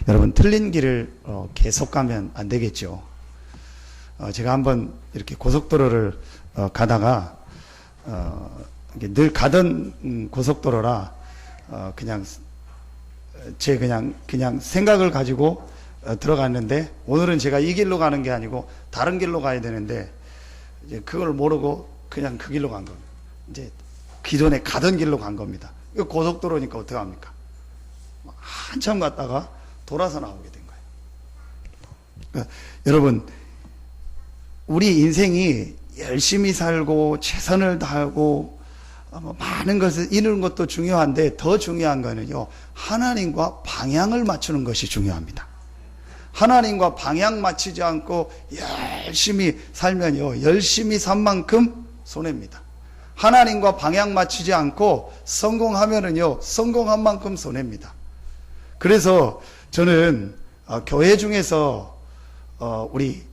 여러분, 틀린 길을 계속 가면 안 되겠죠. 제가 한번 이렇게 고속도로를 가다가 늘 가던 고속도로라 그냥 생각을 가지고 들어갔는데, 오늘은 제가 이 길로 가는 게 아니고 다른 길로 가야 되는데 이제 그걸 모르고 그냥 그 길로 간 겁니다. 이제 기존에 가던 길로 간 겁니다. 이거 고속도로니까 어떡합니까? 한참 갔다가 돌아서 나오게 된 거예요. 그러니까 여러분, 우리 인생이 열심히 살고 최선을 다하고 많은 것을 이루는 것도 중요한데, 더 중요한 거는요, 하나님과 방향을 맞추는 것이 중요합니다. 하나님과 방향 맞추지 않고 열심히 살면요, 열심히 산 만큼 손해입니다. 하나님과 방향 맞추지 않고 성공하면은요, 성공한 만큼 손해입니다. 그래서 저는 교회 중에서 우리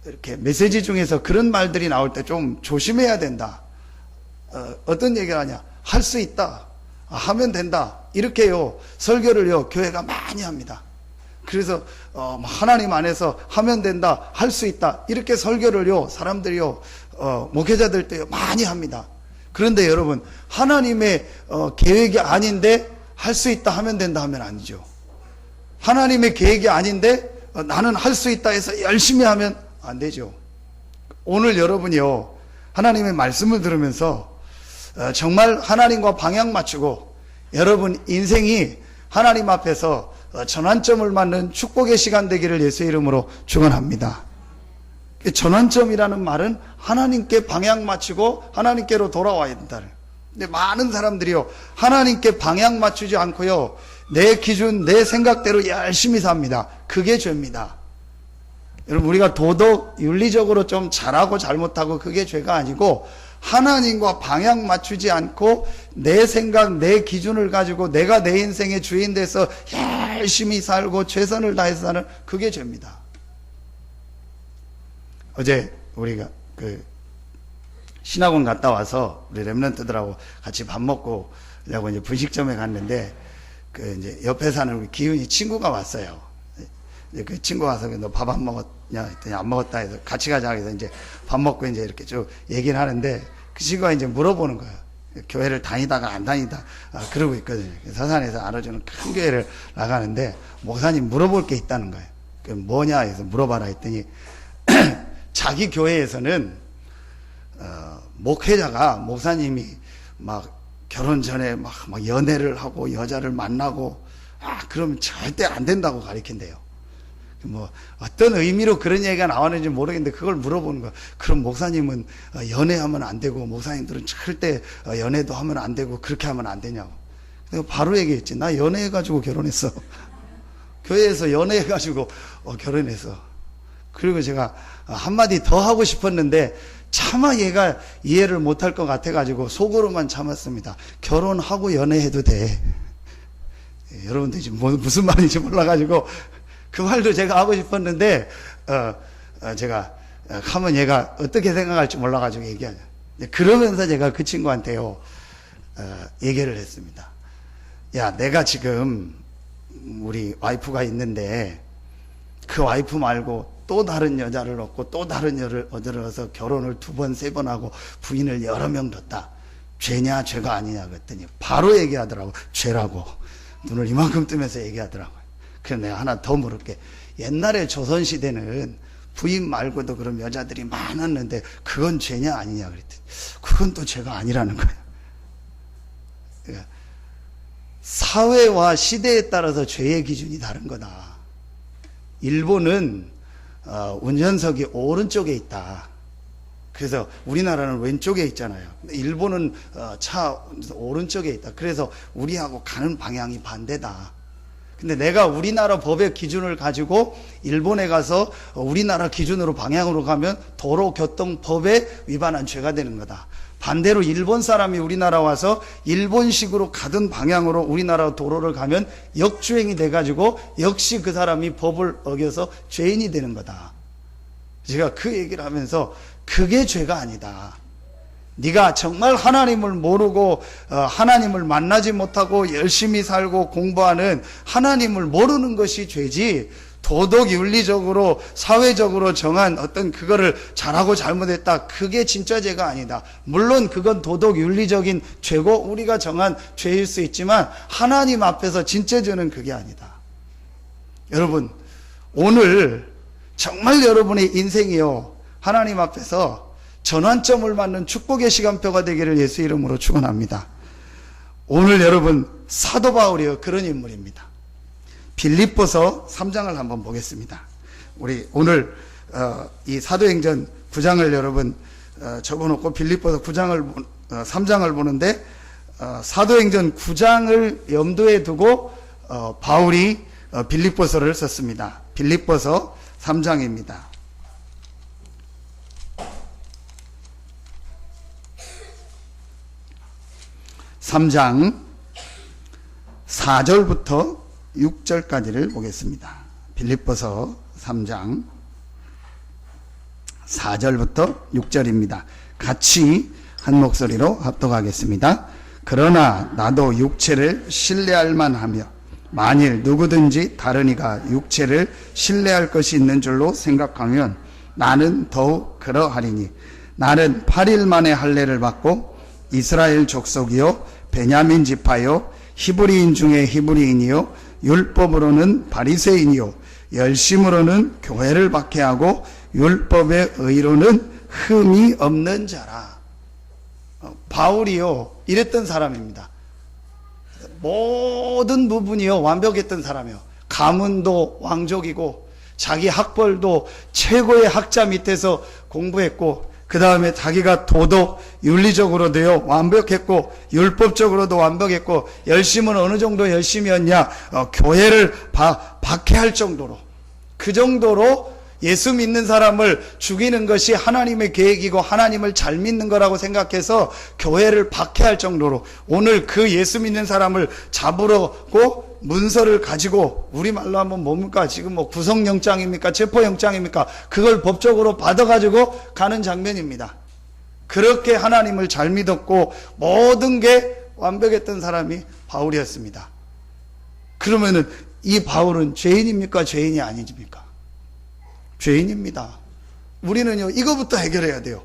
이렇게 메시지 중에서 그런 말들이 나올 때 좀 조심해야 된다. 어떤 얘기를 하냐? 할 수 있다. 하면 된다. 이렇게요, 설교를요, 교회가 많이 합니다. 그래서 하나님 안에서 하면 된다, 할 수 있다, 이렇게 설교를요, 사람들이요, 목회자들도 많이 합니다. 그런데 여러분, 하나님의 계획이 아닌데 할 수 있다, 하면 된다 하면 아니죠. 하나님의 계획이 아닌데 나는 할 수 있다 해서 열심히 하면 안 되죠. 오늘 여러분이요, 하나님의 말씀을 들으면서 정말 하나님과 방향 맞추고 여러분 인생이 하나님 앞에서 전환점을 맞는 축복의 시간 되기를 예수의 이름으로 축원합니다. 전환점이라는 말은 하나님께 방향 맞추고 하나님께로 돌아와야 된다는. 근데 많은 사람들이요, 하나님께 방향 맞추지 않고요, 내 기준, 내 생각대로 열심히 삽니다. 그게 죄입니다. 여러분, 우리가 도덕, 윤리적으로 좀 잘하고 잘못하고 그게 죄가 아니고, 하나님과 방향 맞추지 않고 내 생각, 내 기준을 가지고 내가 내 인생의 주인 돼서 열심히 살고 최선을 다해서 사는, 그게 죄입니다. 어제 우리가 신학원 갔다 와서 우리 렘넌트들하고 같이 밥 먹고 자고 이제 분식점에 갔는데, 이제 옆에 사는 우리 기훈이 친구가 왔어요. 이제 그 친구 와서 너 밥 안 먹었냐 했더니 안 먹었다 해서 같이 가자 해서 이제 밥 먹고 이제 이렇게 쭉 얘기를 하는데, 그 친구가 이제 물어보는 거예요. 교회를 다니다가 안 다니다 그러고 있거든요. 서산에서 알아주는 큰 교회를 나가는데, 목사님 물어볼 게 있다는 거예요. 그 뭐냐 해서 물어봐라 했더니 자기 교회에서는 목회자가, 목사님이 막 결혼 전에 막 연애를 하고 여자를 만나고 그러면 절대 안 된다고 가르친대요. 뭐 어떤 의미로 그런 얘기가 나왔는지 모르겠는데 그걸 물어보는 거야. 그럼 목사님은 연애하면 안 되고 목사님들은 절대 연애도 하면 안 되고 그렇게 하면 안 되냐고. 내가 바로 얘기했지. 나 연애해가지고 결혼했어. 교회에서 연애해가지고 결혼했어. 그리고 제가 한마디 더 하고 싶었는데 차마 얘가 이해를 못할 것 같아가지고 속으로만 참았습니다. 결혼하고 연애해도 돼. 여러분들 지금 무슨 말인지 몰라가지고 그 말도 제가 하고 싶었는데 제가 하면 얘가 어떻게 생각할지 몰라가지고 얘기하냐. 그러면서 제가 그 친구한테요 얘기를 했습니다. 야, 내가 지금 우리 와이프가 있는데 그 와이프 말고 또 다른 여자를 얻고 또 다른 여자를 얻어서 결혼을 2번, 3번 하고 부인을 여러 명 뒀다. 죄냐 죄가 아니냐 그랬더니 바로 얘기하더라고. 죄라고. 눈을 이만큼 뜨면서 얘기하더라고요. 그래서 내가 하나 더 물을게. 옛날에 조선시대는 부인 말고도 그런 여자들이 많았는데 그건 죄냐 아니냐 그랬더니 그건 또 죄가 아니라는 거예요. 그러니까 사회와 시대에 따라서 죄의 기준이 다른 거다. 일본은 운전석이 오른쪽에 있다. 그래서 우리나라는 왼쪽에 있잖아요. 일본은 차 오른쪽에 있다. 그래서 우리하고 가는 방향이 반대다. 근데 내가 우리나라 법의 기준을 가지고 일본에 가서 우리나라 기준으로 방향으로 가면 도로교통법에 위반한 죄가 되는 거다. 반대로 일본 사람이 우리나라 와서 일본식으로 가던 방향으로 우리나라 도로를 가면 역주행이 돼가지고 역시 그 사람이 법을 어겨서 죄인이 되는 거다. 제가 그 얘기를 하면서 그게 죄가 아니다. 네가 정말 하나님을 모르고 하나님을 만나지 못하고 열심히 살고 공부하는 하나님을 모르는 것이 죄지, 도덕 윤리적으로 사회적으로 정한 어떤 그거를 잘하고 잘못했다, 그게 진짜 죄가 아니다. 물론 그건 도덕 윤리적인 죄고 우리가 정한 죄일 수 있지만 하나님 앞에서 진짜 죄는 그게 아니다. 여러분, 오늘 정말 여러분의 인생이요 하나님 앞에서 전환점을 맞는 축복의 시간표가 되기를 예수 이름으로 축원합니다. 오늘 여러분, 사도 바울이요 그런 인물입니다. 빌립보서 3장을 한번 보겠습니다. 우리 오늘 이 사도행전 9장을 여러분 적어놓고 빌립보서 3장을 보는데, 사도행전 9장을 염두에 두고 바울이 빌립보서를 썼습니다. 빌립보서 3장입니다. 3장 4절부터 6절까지를 보겠습니다. 빌립보서 3장 4절부터 6절입니다. 같이 한 목소리로 합독하겠습니다. 그러나 나도 육체를 신뢰할 만하며 만일 누구든지 다른 이가 육체를 신뢰할 것이 있는 줄로 생각하면 나는 더욱 그러하리니, 나는 8일 만에 할례를 받고 이스라엘 족속이요 베냐민 지파요 히브리인 중에 히브리인이요 율법으로는 바리새인이요 열심으로는 교회를 박해하고 율법의 의로는 흠이 없는 자라. 바울이요 이랬던 사람입니다. 모든 부분이요 완벽했던 사람이요. 가문도 왕족이고 자기 학벌도 최고의 학자 밑에서 공부했고, 그 다음에 자기가 도덕 윤리적으로도요 완벽했고 율법적으로도 완벽했고, 열심은 어느 정도 열심이었냐, 교회를 박해할 정도로, 그 정도로 예수 믿는 사람을 죽이는 것이 하나님의 계획이고 하나님을 잘 믿는 거라고 생각해서 교회를 박해할 정도로, 오늘 그 예수 믿는 사람을 잡으려고 문서를 가지고, 우리말로 하면 뭡니까? 지금 뭐 구속영장입니까? 체포영장입니까? 그걸 법적으로 받아가지고 가는 장면입니다. 그렇게 하나님을 잘 믿었고 모든 게 완벽했던 사람이 바울이었습니다. 그러면은 이 바울은 죄인입니까? 죄인이 아니십니까? 죄인입니다. 우리는요 이거부터 해결해야 돼요.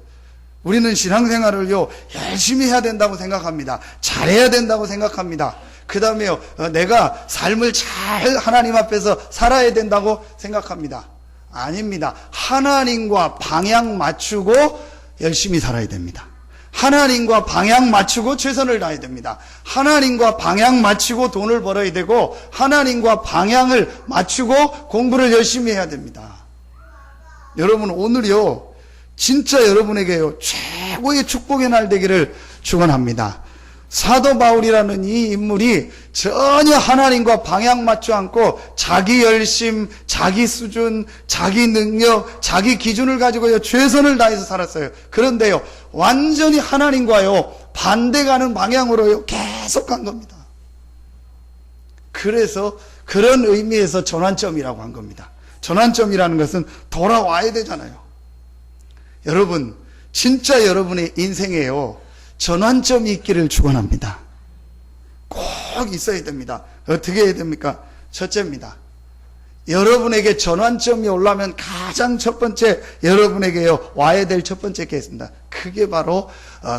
우리는 신앙생활을요 열심히 해야 된다고 생각합니다. 잘해야 된다고 생각합니다. 그 다음에요 내가 삶을 잘 하나님 앞에서 살아야 된다고 생각합니다. 아닙니다. 하나님과 방향 맞추고 열심히 살아야 됩니다. 하나님과 방향 맞추고 최선을 다해야 됩니다. 하나님과 방향 맞추고 돈을 벌어야 되고, 하나님과 방향을 맞추고 공부를 열심히 해야 됩니다. 여러분, 오늘요 진짜 여러분에게요 최고의 축복의 날 되기를 축원합니다. 사도 바울이라는 이 인물이 전혀 하나님과 방향 맞지 않고 자기 열심, 자기 수준, 자기 능력, 자기 기준을 가지고요 최선을 다해서 살았어요. 그런데요 완전히 하나님과요 반대 가는 방향으로요 계속 간 겁니다. 그래서 그런 의미에서 전환점이라고 한 겁니다. 전환점이라는 것은 돌아와야 되잖아요. 여러분, 진짜 여러분의 인생에요 전환점이 있기를 축원합니다. 꼭 있어야 됩니다. 어떻게 해야 됩니까? 첫째입니다. 여러분에게 전환점이 오려면 가장 첫 번째 여러분에게요 와야 될 첫 번째 게 있습니다. 그게 바로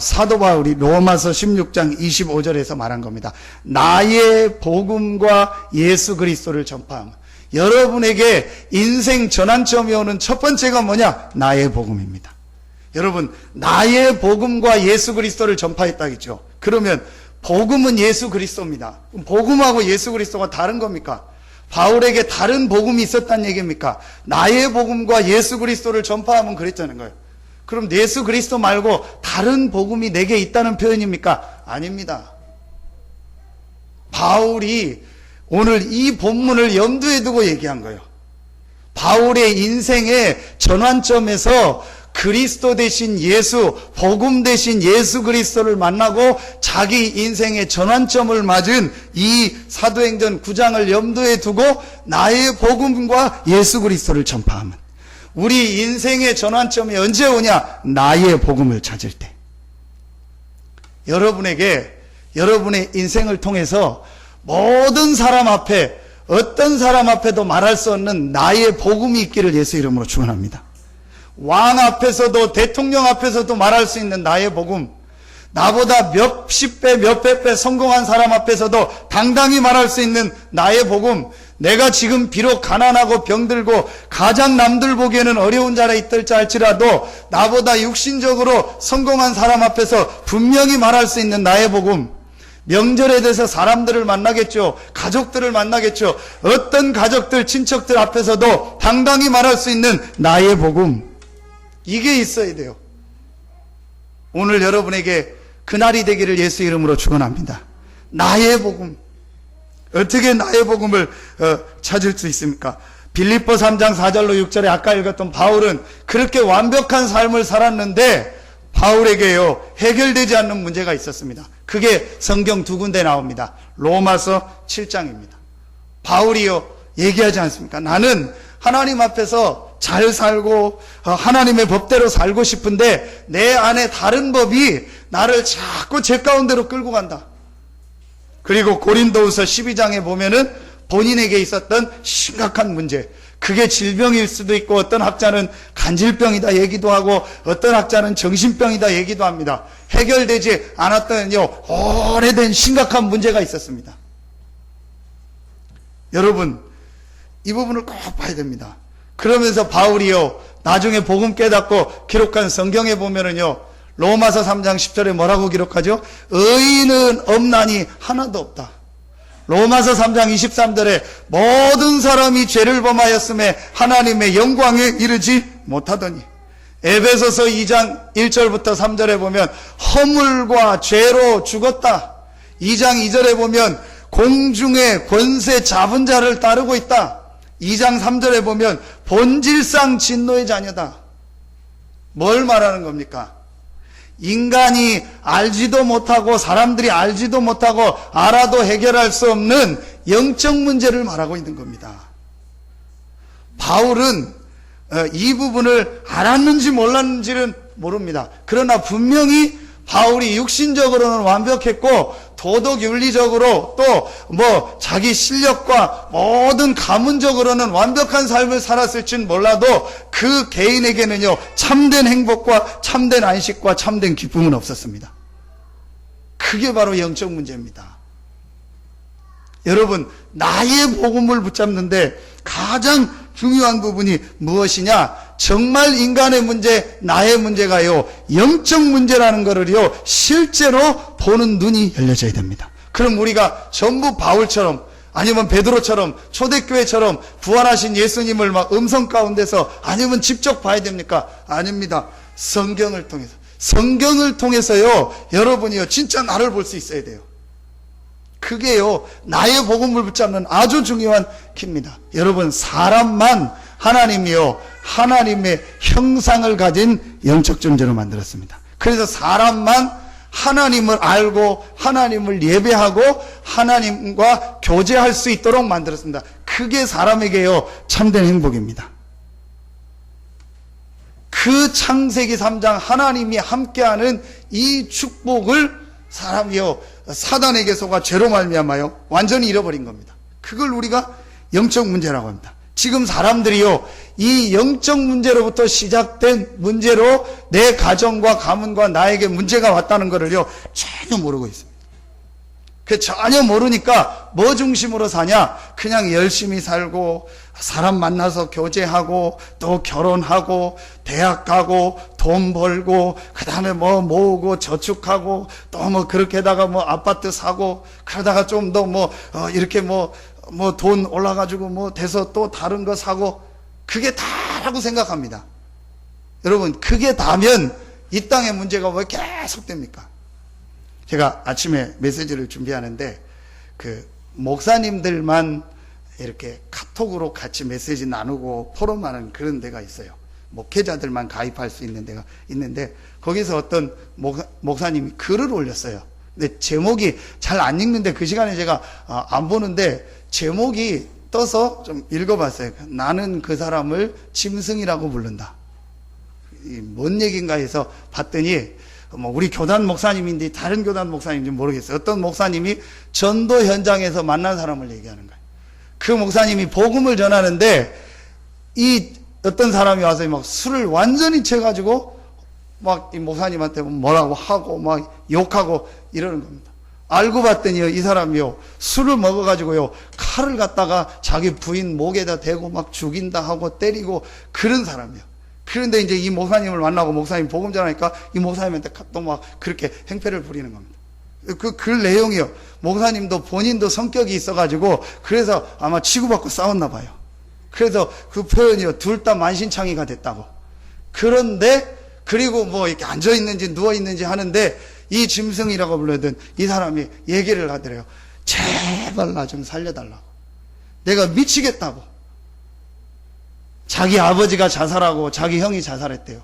사도 바울이 로마서 16장 25절에서 말한 겁니다. 나의 복음과 예수 그리스도를 전파함. 여러분에게 인생 전환점이 오는 첫 번째가 뭐냐? 나의 복음입니다. 여러분, 나의 복음과 예수 그리스도를 전파했다겠죠. 그러면 복음은 예수 그리스도입니다. 복음하고 예수 그리스도가 다른 겁니까? 바울에게 다른 복음이 있었다는 얘기입니까? 나의 복음과 예수 그리스도를 전파하면 그랬다는 거예요. 그럼 예수 그리스도 말고 다른 복음이 내게 있다는 표현입니까? 아닙니다. 바울이 오늘 이 본문을 염두에 두고 얘기한 거예요. 바울의 인생의 전환점에서 그리스도 대신 예수, 복음 대신 예수 그리스도를 만나고 자기 인생의 전환점을 맞은 이 사도행전 9장을 염두에 두고 나의 복음과 예수 그리스도를 전파하면, 우리 인생의 전환점이 언제 오냐? 나의 복음을 찾을 때. 여러분에게 여러분의 인생을 통해서 모든 사람 앞에, 어떤 사람 앞에도 말할 수 없는 나의 복음이 있기를 예수 이름으로 축원합니다. 왕 앞에서도 대통령 앞에서도 말할 수 있는 나의 복음, 나보다 몇십 배, 몇백 배 성공한 사람 앞에서도 당당히 말할 수 있는 나의 복음, 내가 지금 비록 가난하고 병들고 가장 남들 보기에는 어려운 자리에 있을지 할지라도 나보다 육신적으로 성공한 사람 앞에서 분명히 말할 수 있는 나의 복음, 명절에 대해서 사람들을 만나겠죠. 가족들을 만나겠죠. 어떤 가족들, 친척들 앞에서도 당당히 말할 수 있는 나의 복음, 이게 있어야 돼요. 오늘 여러분에게 그날이 되기를 예수 이름으로 축원합니다. 나의 복음. 어떻게 나의 복음을 찾을 수 있습니까? 빌립보 3장 4절로 6절에 아까 읽었던 바울은 그렇게 완벽한 삶을 살았는데 바울에게요 해결되지 않는 문제가 있었습니다. 그게 성경 두 군데 나옵니다. 로마서 7장입니다. 바울이요 얘기하지 않습니까? 나는 하나님 앞에서 잘 살고 하나님의 법대로 살고 싶은데 내 안에 다른 법이 나를 자꾸 제 가운데로 끌고 간다. 그리고 고린도후서 12장에 보면은 본인에게 있었던 심각한 문제, 그게 질병일 수도 있고 어떤 학자는 간질병이다 얘기도 하고 어떤 학자는 정신병이다 얘기도 합니다. 해결되지 않았던 오래된 심각한 문제가 있었습니다. 여러분 이 부분을 꼭 봐야 됩니다. 그러면서 바울이요 나중에 복음 깨닫고 기록한 성경에 보면은요 로마서 3장 10절에 뭐라고 기록하죠? 의인은 없나니 하나도 없다. 로마서 3장 23절에 모든 사람이 죄를 범하였음에 하나님의 영광에 이르지 못하더니, 에베소서 2장 1절부터 3절에 보면 허물과 죄로 죽었다. 2장 2절에 보면 공중의 권세 잡은 자를 따르고 있다. 2장 3절에 보면 본질상 진노의 자녀다. 뭘 말하는 겁니까? 인간이 알지도 못하고 사람들이 알지도 못하고 알아도 해결할 수 없는 영적 문제를 말하고 있는 겁니다. 바울은 이 부분을 알았는지 몰랐는지는 모릅니다. 그러나 분명히 바울이 육신적으로는 완벽했고 도덕 윤리적으로 또 자기 실력과 모든 가문적으로는 완벽한 삶을 살았을지는 몰라도 그 개인에게는요 참된 행복과 참된 안식과 참된 기쁨은 없었습니다. 그게 바로 영적 문제입니다. 여러분 나의 복음을 붙잡는데 가장 중요한 부분이 무엇이냐? 정말 인간의 문제, 나의 문제가요 영적 문제라는 것을요 실제로 보는 눈이 열려져야 됩니다. 그럼 우리가 전부 바울처럼 아니면 베드로처럼 초대교회처럼 부활하신 예수님을 막 음성 가운데서 아니면 직접 봐야 됩니까? 아닙니다. 성경을 통해서요 여러분이요 진짜 나를 볼 수 있어야 돼요. 그게요 나의 복음을 붙잡는 아주 중요한 키입니다. 여러분 사람만 하나님이요 하나님의 형상을 가진 영적 존재로 만들었습니다. 그래서 사람만 하나님을 알고 하나님을 예배하고 하나님과 교제할 수 있도록 만들었습니다. 그게 사람에게요 참된 행복입니다. 그 창세기 3장 하나님이 함께하는 이 축복을 사람이요 사단에게 속아 죄로 말미암아요 완전히 잃어버린 겁니다. 그걸 우리가 영적 문제라고 합니다. 지금 사람들이요 이 영적 문제로부터 시작된 문제로 내 가정과 가문과 나에게 문제가 왔다는 것을요 전혀 모르고 있습니다. 전혀 모르니까 뭐 중심으로 사냐? 그냥 열심히 살고 사람 만나서 교제하고 또 결혼하고 대학 가고 돈 벌고 그 다음에 모으고 저축하고 또 그렇게다가 아파트 사고 그러다가 좀 더 이렇게 돈 올라가지고 돼서 또 다른 거 사고 그게 다라고 생각합니다. 여러분 그게 다면 이 땅의 문제가 왜 계속 됩니까? 제가 아침에 메시지를 준비하는데 목사님들만 이렇게 카톡으로 같이 메시지 나누고 포럼하는 그런 데가 있어요. 목회자들만 가입할 수 있는 데가 있는데 거기서 어떤 목사님이 글을 올렸어요. 근데 제목이 잘 안 읽는데 그 시간에 제가 안 보는데 제목이 떠서 좀 읽어봤어요. 나는 그 사람을 짐승이라고 부른다. 뭔 얘기인가 해서 봤더니 뭐 우리 교단 목사님인지 다른 교단 목사님인지 모르겠어요. 어떤 목사님이 전도 현장에서 만난 사람을 얘기하는 거예요. 그 목사님이 복음을 전하는데 이 어떤 사람이 와서 막 술을 완전히 채가지고 막 이 목사님한테 뭐라고 하고 막 욕하고 이러는 겁니다. 알고 봤더니요, 이 사람이요, 술을 먹어가지고요, 칼을 갖다가 자기 부인 목에다 대고 막 죽인다 하고 때리고 그런 사람이요. 그런데 이제 이 목사님을 만나고 목사님 복음 전하니까 이 목사님한테 또 막 그렇게 행패를 부리는 겁니다. 그 내용이요. 목사님도 본인도 성격이 있어가지고 그래서 아마 치고받고 싸웠나 봐요. 그래서 그 표현이요, 둘 다 만신창이가 됐다고. 그런데 그리고 뭐 이렇게 앉아있는지 누워있는지 하는데 이 짐승이라고 불러던 이 사람이 얘기를 하더래요. 제발 나 좀 살려달라고. 내가 미치겠다고. 자기 아버지가 자살하고 자기 형이 자살했대요.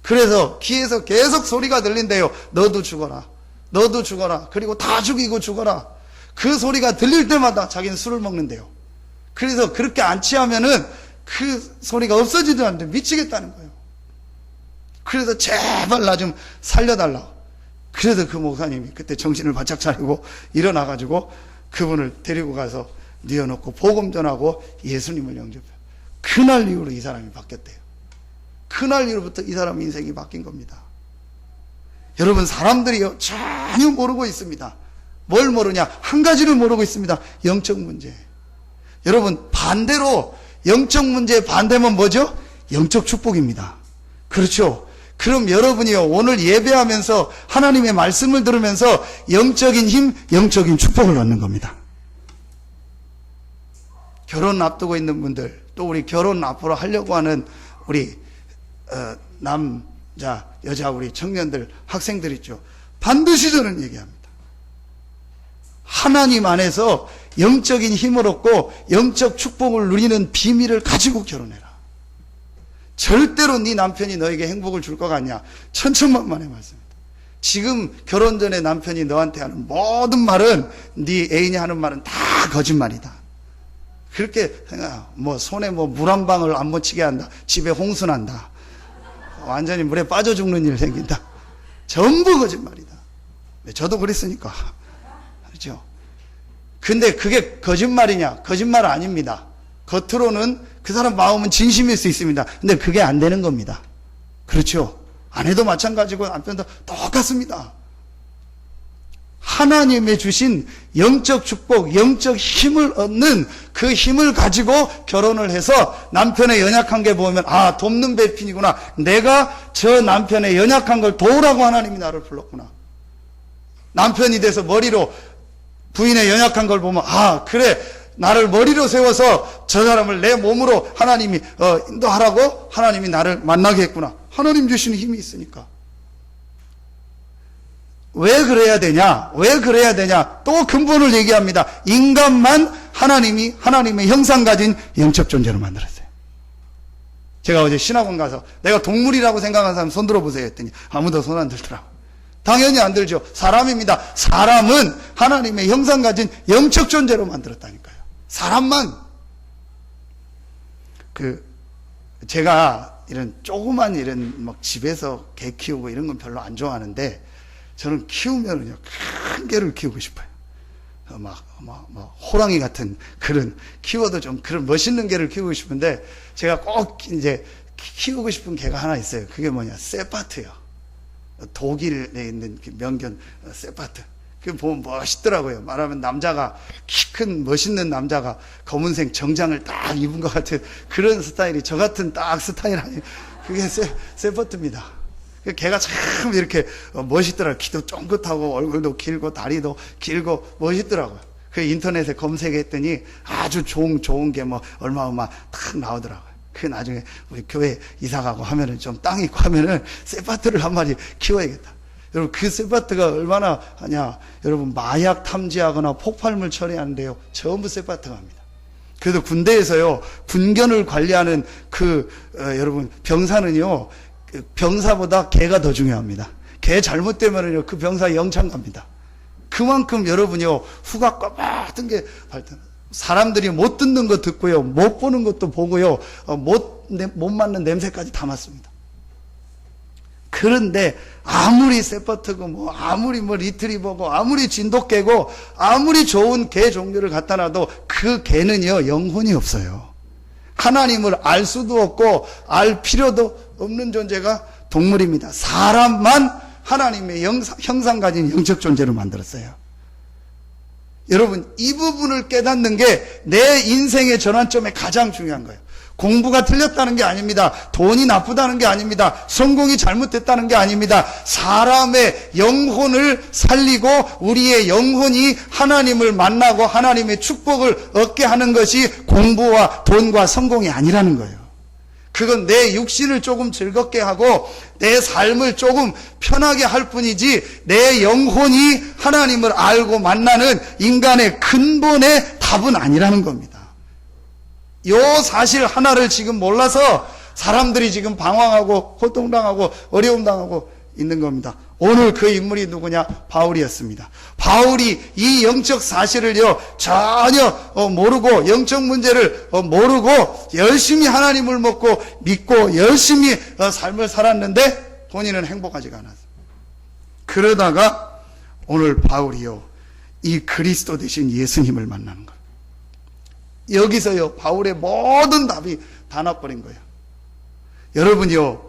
그래서 귀에서 계속 소리가 들린대요. 너도 죽어라. 너도 죽어라. 그리고 다 죽이고 죽어라. 그 소리가 들릴 때마다 자기는 술을 먹는데요. 그래서 그렇게 안 취하면은 그 소리가 없어지도 않는데 미치겠다는 거예요. 그래서 제발 나 좀 살려달라고. 그래서 그 목사님이 그때 정신을 바짝 차리고 일어나가지고 그분을 데리고 가서 뉘어놓고 복음 전하고 예수님을 영접해요. 그날 이후로 이 사람이 바뀌었대요. 그날 이후부터 이 사람 인생이 바뀐 겁니다. 여러분, 사람들이요, 전혀 모르고 있습니다. 뭘 모르냐? 한 가지를 모르고 있습니다. 영적 문제. 여러분, 반대로 영적 문제의 반대면 뭐죠? 영적 축복입니다. 그렇죠? 그럼 여러분이요, 오늘 예배하면서 하나님의 말씀을 들으면서 영적인 힘, 영적인 축복을 얻는 겁니다. 결혼 앞두고 있는 분들, 또 우리 결혼 앞으로 하려고 하는 우리 남자, 여자 우리 청년들, 학생들 있죠. 반드시 저는 얘기합니다. 하나님 안에서 영적인 힘을 얻고 영적 축복을 누리는 비밀을 가지고 결혼해라. 절대로 네 남편이 너에게 행복을 줄 것 같냐? 천천만만의 말씀입니다. 지금 결혼 전에 남편이 너한테 하는 모든 말은, 네 애인이 하는 말은 다 거짓말이다. 그렇게 생각, 뭐 손에 뭐 물 한 방울 안 묻히게 한다. 집에 홍수 난다. 완전히 물에 빠져 죽는 일 생긴다. 전부 거짓말이다. 저도 그랬으니까. 그렇죠? 근데 그게 거짓말이냐? 거짓말 아닙니다. 겉으로는 그 사람 마음은 진심일 수 있습니다. 근데 그게 안 되는 겁니다. 그렇죠? 아내도 마찬가지고 남편도 똑같습니다. 하나님의 주신 영적 축복, 영적 힘을 얻는 그 힘을 가지고 결혼을 해서 남편의 연약한 게 보면, 아, 돕는 배핀이구나. 내가 저 남편의 연약한 걸 도우라고 하나님이 나를 불렀구나. 남편이 돼서 머리로 부인의 연약한 걸 보면, 아, 그래, 나를 머리로 세워서 저 사람을 내 몸으로 하나님이 인도하라고 하나님이 나를 만나게 했구나. 하나님 주시는 힘이 있으니까. 왜 그래야 되냐? 왜 그래야 되냐? 또 근본을 얘기합니다. 인간만 하나님이 하나님의 형상 가진 영적 존재로 만들었어요. 제가 어제 신학원 가서 내가 동물이라고 생각하는 사람 손 들어보세요 했더니 아무도 손 안 들더라고. 당연히 안 들죠. 사람입니다. 사람은 하나님의 형상 가진 영적 존재로 만들었다니까요. 사람만. 제가 이런 조그만 이런 막 집에서 개 키우고 이런 건 별로 안 좋아하는데, 저는 키우면은요, 큰 개를 키우고 싶어요. 호랑이 같은 그런, 키워도 좀 그런 멋있는 개를 키우고 싶은데, 제가 꼭 이제 키우고 싶은 개가 하나 있어요. 그게 뭐냐, 세파트요. 독일에 있는 명견 세파트. 그 보면 멋있더라고요. 말하면 남자가, 키 큰 멋있는 남자가 검은색 정장을 딱 입은 것 같은 그런 스타일이, 저 같은 딱 스타일 아니에요. 그게 세파트입니다. 걔가 참 이렇게 멋있더라고요. 키도 쫑긋하고 얼굴도 길고 다리도 길고 멋있더라고요. 그 인터넷에 검색했더니 아주 좋은 게 뭐 얼마 딱 나오더라고요. 그 나중에 우리 교회 이사 가고 하면은 좀 땅 있고 하면은 세파트를 한 마리 키워야겠다. 여러분, 그 세파트가 얼마나 하냐? 여러분, 마약 탐지하거나 폭발물 처리하는데요, 전부 세파트가 합니다. 그래도 군대에서요, 군견을 관리하는 여러분, 병사는요, 병사보다 개가 더 중요합니다. 개 잘못되면은요, 그 병사 영창 갑니다. 그만큼 여러분요, 후각과 모든 게 발달. 사람들이 못 듣는 거 듣고요, 못 보는 것도 보고요, 못 맞는 냄새까지 다 맡습니다. 그런데 아무리 세퍼트고 뭐 아무리 뭐 리트리버고 아무리 진돗개고 아무리 좋은 개 종류를 갖다 놔도 그 개는요 영혼이 없어요. 하나님을 알 수도 없고 알 필요도 없는 존재가 동물입니다. 사람만 하나님의 형상 가진 영적 존재로 만들었어요. 여러분, 이 부분을 깨닫는 게 내 인생의 전환점에 가장 중요한 거예요. 공부가 틀렸다는 게 아닙니다. 돈이 나쁘다는 게 아닙니다. 성공이 잘못됐다는 게 아닙니다. 사람의 영혼을 살리고 우리의 영혼이 하나님을 만나고 하나님의 축복을 얻게 하는 것이 공부와 돈과 성공이 아니라는 거예요. 그건 내 육신을 조금 즐겁게 하고 내 삶을 조금 편하게 할 뿐이지 내 영혼이 하나님을 알고 만나는 인간의 근본의 답은 아니라는 겁니다. 요 사실 하나를 지금 몰라서 사람들이 지금 방황하고 호통당하고 어려움당하고 있는 겁니다. 오늘 그 인물이 누구냐? 바울이었습니다. 바울이 이 영적 사실을요 전혀 모르고 영적 문제를 모르고 열심히 하나님을 믿고 열심히 삶을 살았는데 본인은 행복하지가 않았어요. 그러다가 오늘 바울이요 이 그리스도 되신 예수님을 만나는 거예요. 여기서요 바울의 모든 답이 다 나버린 거예요. 여러분요,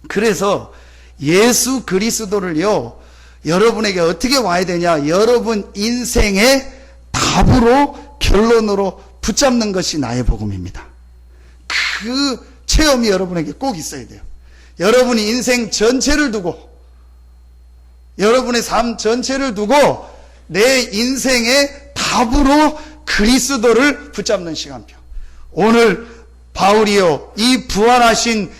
그래서 예수 그리스도를요 여러분에게 어떻게 와야 되냐? 여러분 인생의 답으로 결론으로 붙잡는 것이 나의 복음입니다. 그 체험이 여러분에게 꼭 있어야 돼요. 여러분이 인생 전체를 두고 여러분의 삶 전체를 두고 내 인생의 답으로 그리스도를 붙잡는 시간표. 오늘 바울이요 이 부활하신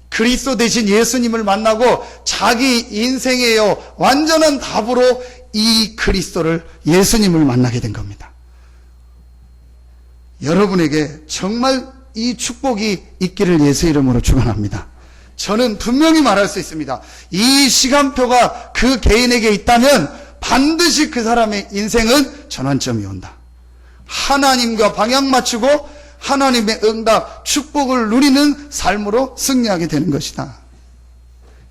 그리스도 되신 예수님을 만나고 자기 인생에요 완전한 답으로 이 그리스도를 예수님을 만나게 된 겁니다. 여러분에게 정말 이 축복이 있기를 예수 이름으로 축원합니다. 저는 분명히 말할 수 있습니다. 이 시간표가 그 개인에게 있다면 반드시 그 사람의 인생은 전환점이 온다. 하나님과 방향 맞추고 하나님의 응답, 축복을 누리는 삶으로 승리하게 되는 것이다.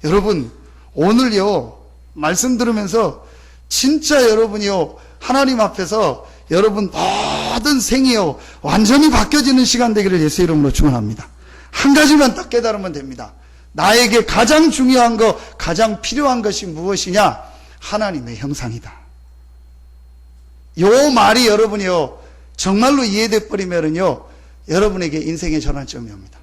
여러분, 오늘요 말씀 들으면서 진짜 여러분이요 하나님 앞에서 여러분 모든 생이요 완전히 바뀌어지는 시간 되기를 예수 이름으로 축원합니다. 한 가지만 딱 깨달으면 됩니다. 나에게 가장 중요한 것, 가장 필요한 것이 무엇이냐? 하나님의 형상이다. 요 말이 여러분이요 정말로 이해돼 버리면은요 여러분에게 인생의 전환점이 옵니다.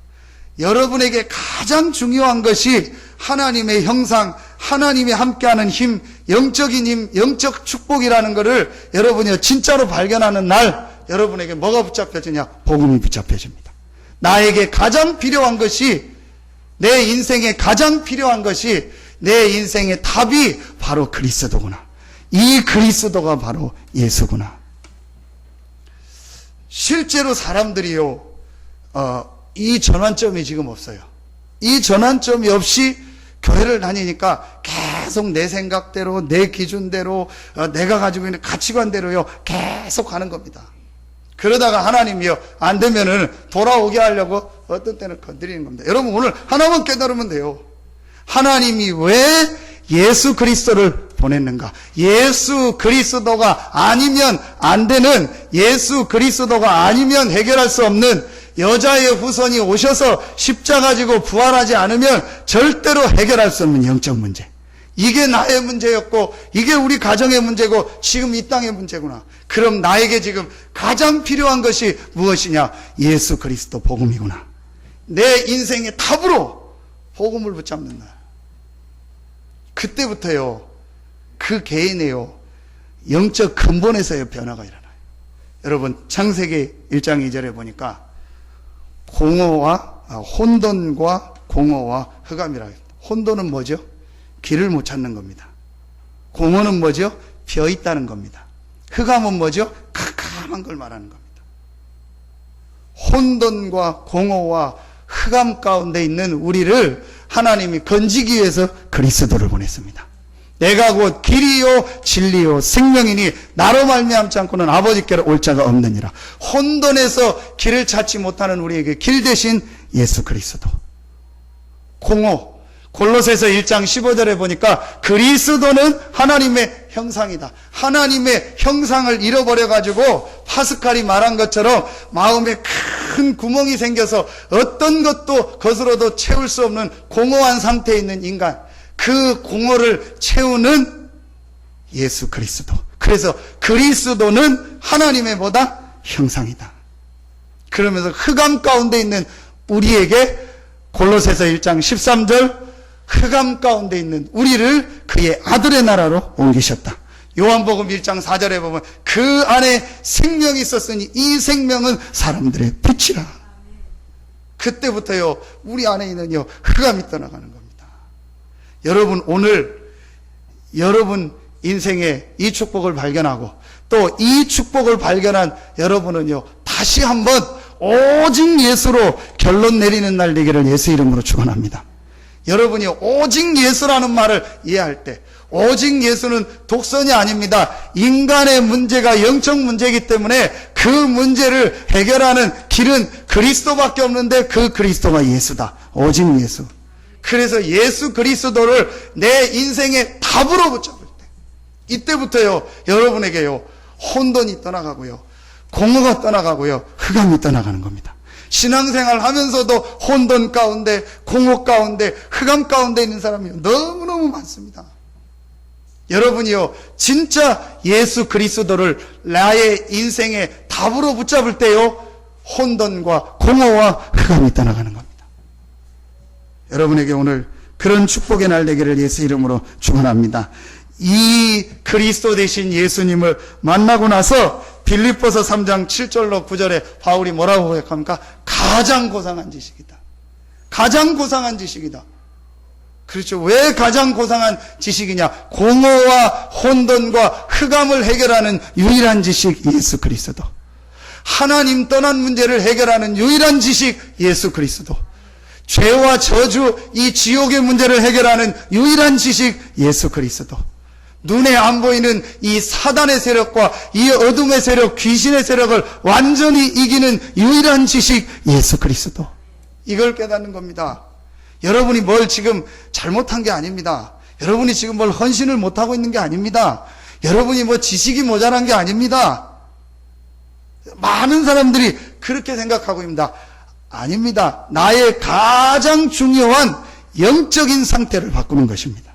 여러분에게 가장 중요한 것이 하나님의 형상, 하나님이 함께하는 힘, 영적인 힘, 영적 축복이라는 것을 여러분이 진짜로 발견하는 날 여러분에게 뭐가 붙잡혀지냐? 복음이 붙잡혀집니다. 나에게 가장 필요한 것이, 내 인생에 가장 필요한 것이, 내 인생의 답이 바로 그리스도구나. 이 그리스도가 바로 예수구나. 실제로 사람들이요 이 전환점이 지금 없어요. 이 전환점이 없이 교회를 다니니까 계속 내 생각대로, 내 기준대로, 내가 가지고 있는 가치관대로요 계속 가는 겁니다. 그러다가 하나님이요 안 되면은 돌아오게 하려고 어떤 때는 건드리는 겁니다. 여러분 오늘 하나만 깨달으면 돼요. 하나님이 왜 예수 그리스도를 보냈는가? 예수 그리스도가 아니면 안 되는, 예수 그리스도가 아니면 해결할 수 없는, 여자의 후손이 오셔서 십자가 지고 부활하지 않으면 절대로 해결할 수 없는 영적 문제. 이게 나의 문제였고 이게 우리 가정의 문제고 지금 이 땅의 문제구나. 그럼 나에게 지금 가장 필요한 것이 무엇이냐? 예수 그리스도 복음이구나. 내 인생의 답으로 복음을 붙잡는 날. 그때부터요 그 개인의요 영적 근본에서의 변화가 일어나요. 여러분 창세기 1장 2절에 보니까 혼돈과 공허와 흑암이라고 합니다. 혼돈은 뭐죠? 길을 못 찾는 겁니다. 공허는 뭐죠? 비어 있다는 겁니다. 흑암은 뭐죠? 캄캄한 걸 말하는 겁니다. 혼돈과 공허와 흑암 가운데 있는 우리를 하나님이 건지기 위해서 그리스도를 보냈습니다. 내가 곧 길이요 진리요 생명이니 나로 말미암지 않고는 아버지께로 올 자가 없느니라. 혼돈에서 길을 찾지 못하는 우리에게 길 대신 예수 그리스도. 골로새서 1장 15절에 보니까 그리스도는 하나님의 형상이다. 하나님의 형상을 잃어버려가지고 파스칼이 말한 것처럼 마음에 큰 구멍이 생겨서 어떤 것도 것으로도 채울 수 없는 공허한 상태에 있는 인간, 그 공허를 채우는 예수 그리스도. 그래서 그리스도는 하나님의 뭐다? 형상이다. 그러면서 흑암 가운데 있는 우리에게 골로새서 1장 13절 흑암 가운데 있는 우리를 그의 아들의 나라로 옮기셨다. 요한복음 1장 4절에 보면 그 안에 생명이 있었으니 이 생명은 사람들의 빛이라. 그때부터요 우리 안에 있는요 흑암이 떠나가는 겁니다. 여러분 오늘 여러분 인생에 이 축복을 발견하고 또 이 축복을 발견한 여러분은요 다시 한번 오직 예수로 결론 내리는 날 되기를 예수 이름으로 축원합니다. 여러분이 오직 예수라는 말을 이해할 때 오직 예수는 독선이 아닙니다. 인간의 문제가 영적 문제이기 때문에 그 문제를 해결하는 길은 그리스도밖에 없는데 그 그리스도가 예수다. 오직 예수. 그래서 예수 그리스도를 내 인생의 답으로 붙잡을 때 이때부터요 여러분에게요 혼돈이 떠나가고요 공허가 떠나가고요 흑암이 떠나가는 겁니다. 신앙생활 하면서도 혼돈 가운데 공허 가운데 흑암 가운데 있는 사람이 너무너무 많습니다. 여러분이요 진짜 예수 그리스도를 나의 인생의 답으로 붙잡을 때요 혼돈과 공허와 흑암이 떠나가는 겁니다. 여러분에게 오늘 그런 축복의 날 되기를 예수 이름으로 축원합니다. 이 그리스도 되신 예수님을 만나고 나서 빌립보서 3장 7절로 9절에 바울이 뭐라고 고백합니까? 가장 고상한 지식이다. 가장 고상한 지식이다. 그렇죠. 왜 가장 고상한 지식이냐? 공허와 혼돈과 흑암을 해결하는 유일한 지식 예수 그리스도. 하나님 떠난 문제를 해결하는 유일한 지식 예수 그리스도. 죄와 저주 이 지옥의 문제를 해결하는 유일한 지식 예수 그리스도. 눈에 안 보이는 이 사단의 세력과 이 어둠의 세력, 귀신의 세력을 완전히 이기는 유일한 지식 예수 그리스도. 이걸 깨닫는 겁니다. 여러분이 뭘 지금 잘못한 게 아닙니다. 여러분이 지금 뭘 헌신을 못하고 있는 게 아닙니다. 여러분이 뭐 지식이 모자란 게 아닙니다. 많은 사람들이 그렇게 생각하고 있습니다. 아닙니다. 나의 가장 중요한 영적인 상태를 바꾸는 것입니다.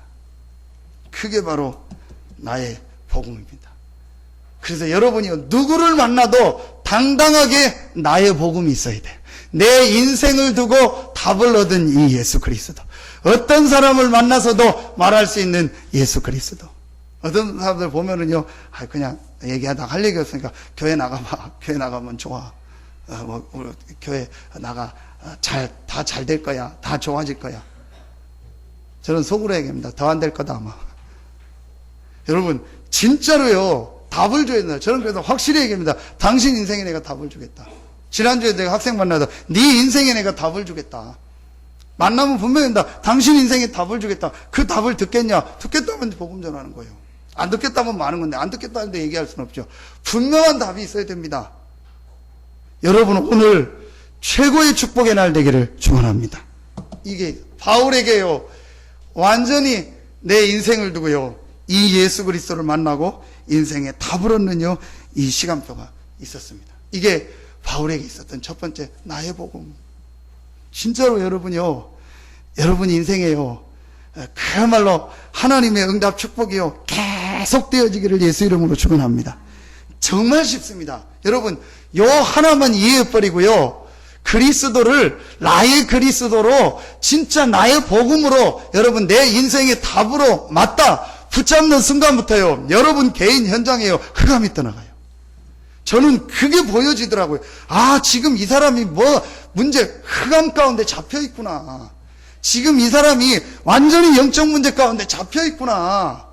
그게 바로 나의 복음입니다. 그래서 여러분이 누구를 만나도 당당하게 나의 복음이 있어야 돼. 내 인생을 두고 답을 얻은 이 예수 그리스도. 어떤 사람을 만나서도 말할 수 있는 예수 그리스도. 어떤 사람들 보면은요, 그냥 얘기하다 할 얘기 없으니까 교회 나가봐. 교회 나가면 좋아. 교회 나가. 다 잘 될 거야. 다 좋아질 거야. 저는 속으로 얘기합니다. 더 안 될 거다, 아마. 여러분, 진짜로요, 답을 줘야 된다. 저는 그래서 확실히 얘기합니다. 당신 인생에 내가 답을 주겠다. 지난주에 내가 학생 만나서, 네 인생에 내가 답을 주겠다. 만나면 분명히 한다. 당신 인생에 답을 주겠다. 그 답을 듣겠냐? 듣겠다면 복음 전하는 거예요. 안 듣겠다면 많은 건데, 안 듣겠다는데 얘기할 수는 없죠. 분명한 답이 있어야 됩니다. 여러분, 오늘 최고의 축복의 날 되기를 축원합니다. 이게 바울에게요, 완전히 내 인생을 두고요, 이 예수 그리스도를 만나고 인생의 답을 얻는요, 이 시간표가 있었습니다. 이게 바울에게 있었던 첫 번째 나의 복음. 진짜로 여러분이요, 여러분 인생에요, 그야말로 하나님의 응답 축복이요, 계속 되어지기를 예수 이름으로 축원합니다. 정말 쉽습니다. 여러분, 요 하나만 이해해버리고요, 그리스도를 나의 그리스도로 진짜 나의 복음으로 여러분 내 인생의 답으로 맞다 붙잡는 순간부터요, 여러분 개인 현장에요, 흑암이 떠나가요. 저는 그게 보여지더라고요. 아, 지금 이 사람이 문제, 흑암 가운데 잡혀있구나. 지금 이 사람이 완전히 영적 문제 가운데 잡혀있구나.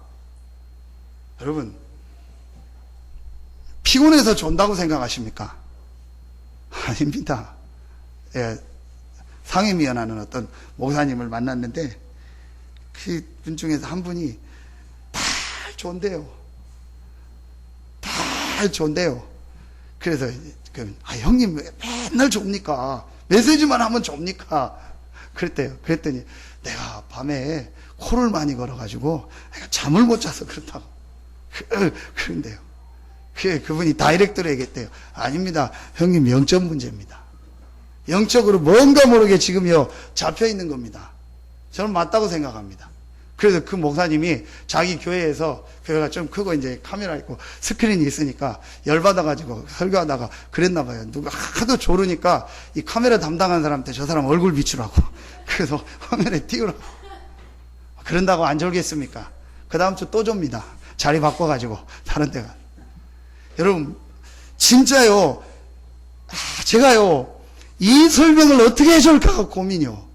여러분, 피곤해서 존다고 생각하십니까? 아닙니다. 예, 상임위원하는 어떤 목사님을 만났는데, 그 분 중에서 한 분이 다 좋은데요. 다 좋은데요. 그래서 형님 왜 맨날 좁니까? 메시지만 하면 좁니까? 그랬대요. 그랬더니 내가 밤에 코를 많이 걸어가지고 내가 잠을 못 자서 그렇다고. 그런데요. 그분이 다이렉트로 얘기했대요. 아닙니다. 형님 영적 문제입니다. 영적으로 뭔가 모르게 지금요 잡혀 있는 겁니다. 저는 맞다고 생각합니다. 그래서 그 목사님이 자기 교회에서, 교회가 좀 크고 이제 카메라 있고 스크린이 있으니까 열받아가지고 설교하다가 그랬나 봐요. 누가 하도 조르니까 이 카메라 담당한 사람한테 저 사람 얼굴 비추라고. 그래서 화면에 띄우라고. 그런다고 안 졸겠습니까? 그 다음 주 또 줍니다. 자리 바꿔가지고 다른 데가. 여러분 진짜요, 제가요 이 설명을 어떻게 해줄까 고민이요.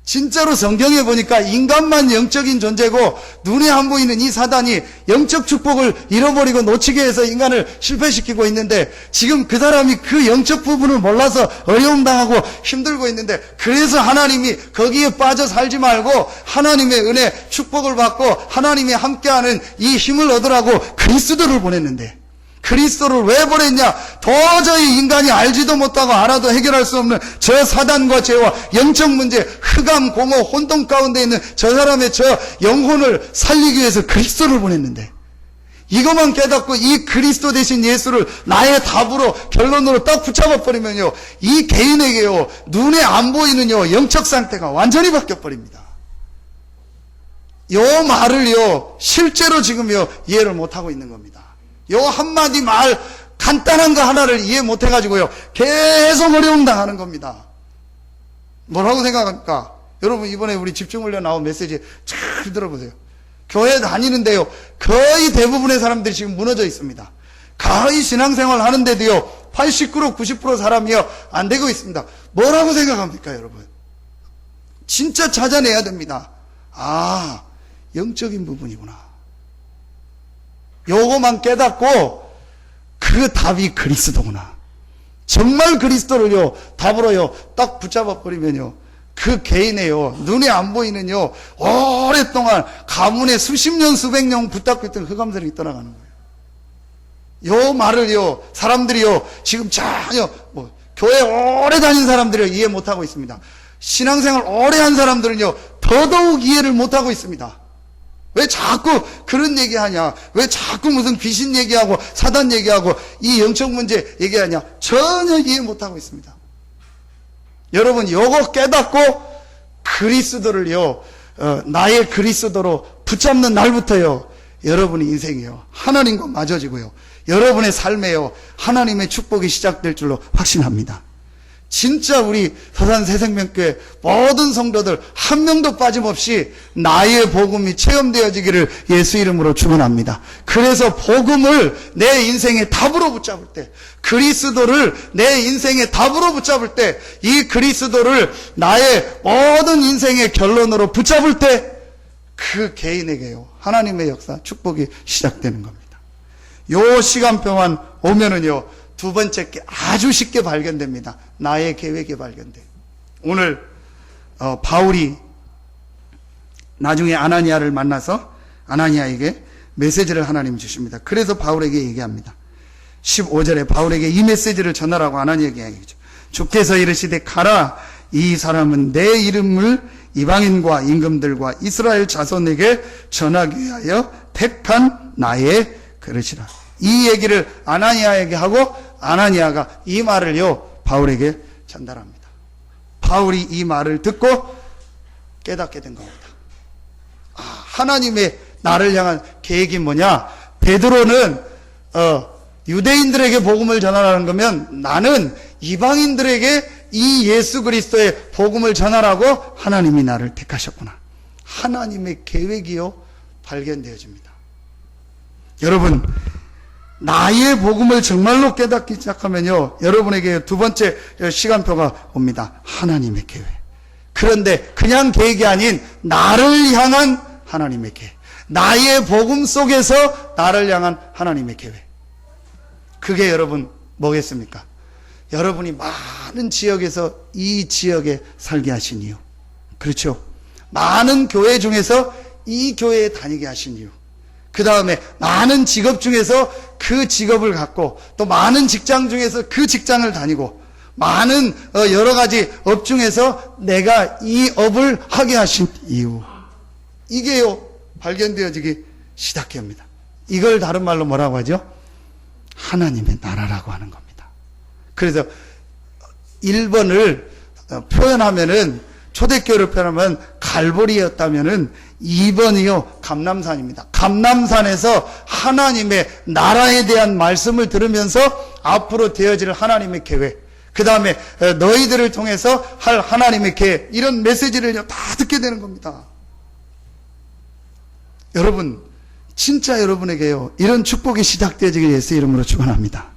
진짜로 성경에 보니까 인간만 영적인 존재고 눈에 안 보이는 이 사단이 영적 축복을 잃어버리고 놓치게 해서 인간을 실패시키고 있는데, 지금 그 사람이 그 영적 부분을 몰라서 어려움 당하고 힘들고 있는데, 그래서 하나님이 거기에 빠져 살지 말고 하나님의 은혜 축복을 받고 하나님이 함께하는 이 힘을 얻으라고 그리스도를 보냈는데, 그리스도를 왜 보냈냐? 도저히 인간이 알지도 못하고 알아도 해결할 수 없는 저 사단과 죄와 영적 문제, 흑암, 공허, 혼돈 가운데 있는 저 사람의 저 영혼을 살리기 위해서 그리스도를 보냈는데, 이것만 깨닫고 이 그리스도 대신 예수를 나의 답으로, 결론으로 딱 붙잡아 버리면요, 이 개인에게요 눈에 안 보이는요 영적 상태가 완전히 바뀌어 버립니다. 요 말을요 실제로 지금요 이해를 못하고 있는 겁니다. 요 한마디 말, 간단한 거 하나를 이해 못해가지고요 계속 어려움 당하는 겁니다. 뭐라고 생각합니까? 여러분 이번에 우리 집중훈련 나온 메시지 잘 들어보세요. 교회 다니는데요 거의 대부분의 사람들이 지금 무너져 있습니다. 거의 신앙생활 하는데도요 80% 90% 사람이요 안 되고 있습니다. 뭐라고 생각합니까 여러분? 진짜 찾아내야 됩니다. 아, 영적인 부분이구나. 요거만 깨닫고 그 답이 그리스도구나. 정말 그리스도를요 답으로요 딱 붙잡아 버리면요 그 개인의요 눈에 안 보이는요 오랫동안 가문에 수십 년 수백 년 붙잡고 있던 흑암들이 떠나가는 거예요. 요 말을요 사람들이요 지금 전혀 교회 오래 다닌 사람들이 이해 못하고 있습니다. 신앙생활 오래 한 사람들은요 더더욱 이해를 못하고 있습니다. 왜 자꾸 그런 얘기하냐? 왜 자꾸 무슨 귀신 얘기하고 사단 얘기하고 이 영적 문제 얘기하냐? 전혀 이해 못하고 있습니다. 여러분 요거 깨닫고 그리스도를요 나의 그리스도로 붙잡는 날부터요 여러분의 인생이요 하나님과 맞아지고요 여러분의 삶에요 하나님의 축복이 시작될 줄로 확신합니다. 진짜 우리 서산새생명교회 모든 성도들 한 명도 빠짐없이 나의 복음이 체험되어지기를 예수 이름으로 축원합니다. 그래서 복음을 내 인생의 답으로 붙잡을 때, 그리스도를 내 인생의 답으로 붙잡을 때, 이 그리스도를 나의 모든 인생의 결론으로 붙잡을 때 그 개인에게요 하나님의 역사, 축복이 시작되는 겁니다. 요 시간표만 오면은요 두 번째 게 아주 쉽게 발견됩니다. 나의 계획이 발견돼요. 오늘 바울이 나중에 아나니아를 만나서 아나니아에게 메시지를 하나님 주십니다. 그래서 바울에게 얘기합니다. 15절에 바울에게 이 메시지를 전하라고 아나니아에게 얘기하죠. 주께서 이르시되 가라, 이 사람은 내 이름을 이방인과 임금들과 이스라엘 자손에게 전하기 위하여 택한 나의 그릇이라. 이 얘기를 아나니아에게 하고 아나니아가 이 말을요 바울에게 전달합니다. 바울이 이 말을 듣고 깨닫게 된 겁니다. 하나님의 나를 향한 계획이 뭐냐? 베드로는 유대인들에게 복음을 전하라는 거면 나는 이방인들에게 이 예수 그리스도의 복음을 전하라고 하나님이 나를 택하셨구나. 하나님의 계획이요 발견되어집니다. 여러분 나의 복음을 정말로 깨닫기 시작하면요 여러분에게 두 번째 시간표가 옵니다. 하나님의 계획. 그런데 그냥 계획이 아닌 나를 향한 하나님의 계획, 나의 복음 속에서 나를 향한 하나님의 계획. 그게 여러분 뭐겠습니까? 여러분이 많은 지역에서 이 지역에 살게 하신 이유, 그렇죠? 많은 교회 중에서 이 교회에 다니게 하신 이유, 그 다음에 많은 직업 중에서 그 직업을 갖고 또 많은 직장 중에서 그 직장을 다니고 많은 여러 가지 업 중에서 내가 이 업을 하게 하신 이유, 이게요 발견되어지기 시작합니다. 이걸 다른 말로 뭐라고 하죠? 하나님의 나라라고 하는 겁니다. 그래서 1번을 표현하면은, 초대교회를 표현하면 갈보리였다면은 2번이요 감람산입니다. 감람산에서 하나님의 나라에 대한 말씀을 들으면서 앞으로 되어질 하나님의 계획, 그 다음에 너희들을 통해서 할 하나님의 계획, 이런 메시지를 다 듣게 되는 겁니다. 여러분, 진짜 여러분에게요 이런 축복이 시작되어지길 예수 이름으로 축원합니다.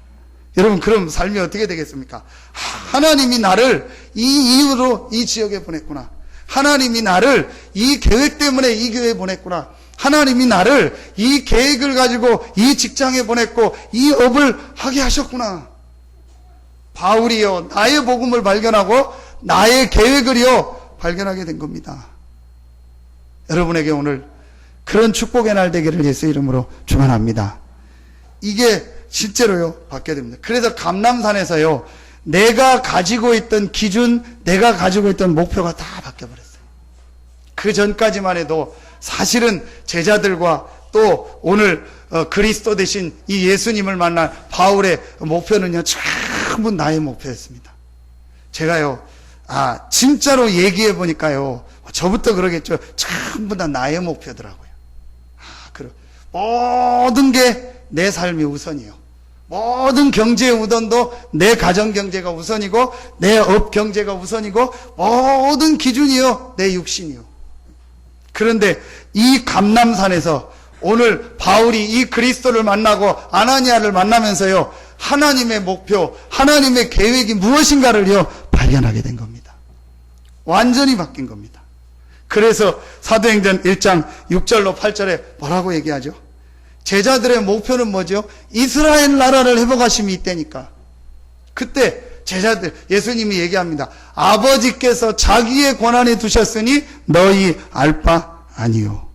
여러분, 그럼 삶이 어떻게 되겠습니까? 하나님이 나를 이 이유로 이 지역에 보냈구나. 하나님이 나를 이 계획 때문에 이 교회에 보냈구나. 하나님이 나를 이 계획을 가지고 이 직장에 보냈고 이 업을 하게 하셨구나. 바울이요 나의 복음을 발견하고 나의 계획을요 발견하게 된 겁니다. 여러분에게 오늘 그런 축복의 날 되기를 예수 이름으로 축원합니다. 이게 실제로요 받게 됩니다. 그래서 감람산에서요 내가 가지고 있던 기준, 내가 가지고 있던 목표가 다 바뀌어버렸어요. 그 전까지만 해도 사실은 제자들과 또 오늘 그리스도 대신 이 예수님을 만난 바울의 목표는요 전부 나의 목표였습니다. 제가요 진짜로 얘기해 보니까요 저부터 그러겠죠. 전부 다 나의 목표더라고요. 모든 게 내 삶이 우선이요. 모든 경제의 우선도 내 가정 경제가 우선이고 내 업 경제가 우선이고 모든 기준이요 내 육신이요. 그런데 이 감람산에서 오늘 바울이 이 그리스도를 만나고 아나니아를 만나면서요 하나님의 목표, 하나님의 계획이 무엇인가를요 발견하게 된 겁니다. 완전히 바뀐 겁니다. 그래서 사도행전 1장 6절로 8절에 뭐라고 얘기하죠? 제자들의 목표는 뭐죠? 이스라엘 나라를 회복하심이 있다니까. 그때 제자들, 예수님이 얘기합니다. 아버지께서 자기의 권한에 두셨으니 너희 알 바 아니요.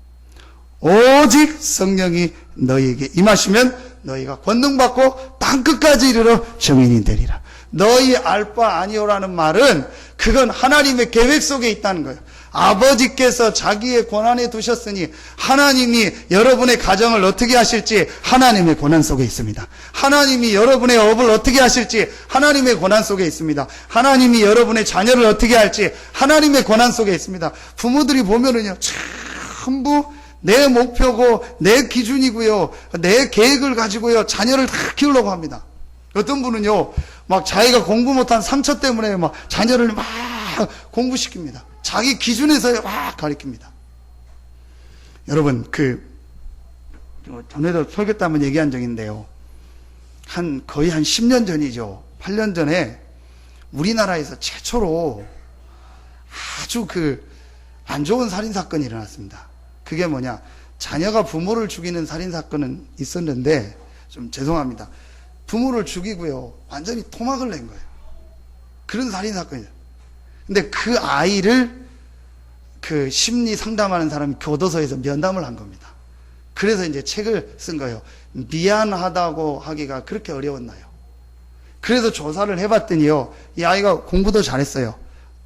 오직 성령이 너희에게 임하시면 너희가 권능받고 땅끝까지 이르러 증인이 되리라. 너희 알 바 아니오라는 말은 그건 하나님의 계획 속에 있다는 거예요. 아버지께서 자기의 권한에 두셨으니 하나님이 여러분의 가정을 어떻게 하실지 하나님의 권한 속에 있습니다. 하나님이 여러분의 업을 어떻게 하실지 하나님의 권한 속에 있습니다. 하나님이 여러분의 자녀를 어떻게 할지 하나님의 권한 속에 있습니다. 부모들이 보면은요 전부 내 목표고 내 기준이고요 내 계획을 가지고요 자녀를 다 키우려고 합니다. 어떤 분은요 막 자기가 공부 못한 상처 때문에 막 자녀를 막 공부시킵니다. 자기 기준에서 막 가르칩니다. 여러분, 전에도 설교 때 한번 얘기한 적이 있는데요. 거의 한 10년 전이죠. 8년 전에 우리나라에서 최초로 아주 안 좋은 살인사건이 일어났습니다. 그게 뭐냐. 자녀가 부모를 죽이는 살인사건은 있었는데, 좀 죄송합니다. 부모를 죽이고요. 완전히 토막을 낸 거예요. 그런 살인사건이에요. 근데 그 아이를 심리 상담하는 사람이 교도소에서 면담을 한 겁니다. 그래서 이제 책을 쓴 거예요. 미안하다고 하기가 그렇게 어려웠나요? 그래서 조사를 해봤더니요. 이 아이가 공부도 잘했어요.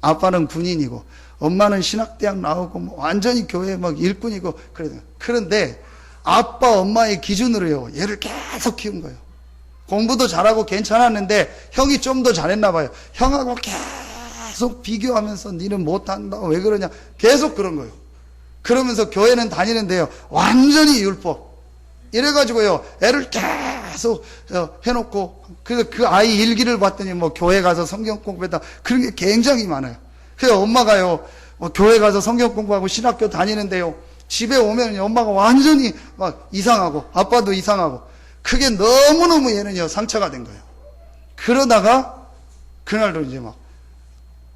아빠는 군인이고 엄마는 신학대학 나오고 완전히 교회 막 일꾼이고 그런데 아빠 엄마의 기준으로요. 얘를 계속 키운 거예요. 공부도 잘하고 괜찮았는데 형이 좀 더 잘했나 봐요. 형하고 계속 비교하면서 니는 못한다 왜 그러냐 계속 그런 거예요. 그러면서 교회는 다니는데요 완전히 율법 이래가지고요 애를 계속 해놓고 그래서 그 아이 일기를 봤더니 교회 가서 성경 공부했다 그런 게 굉장히 많아요. 그래서 엄마가요 교회 가서 성경 공부하고 신학교 다니는데요 집에 오면 엄마가 완전히 막 이상하고 아빠도 이상하고 그게 너무너무 얘는요 상처가 된 거예요. 그러다가 그날도 이제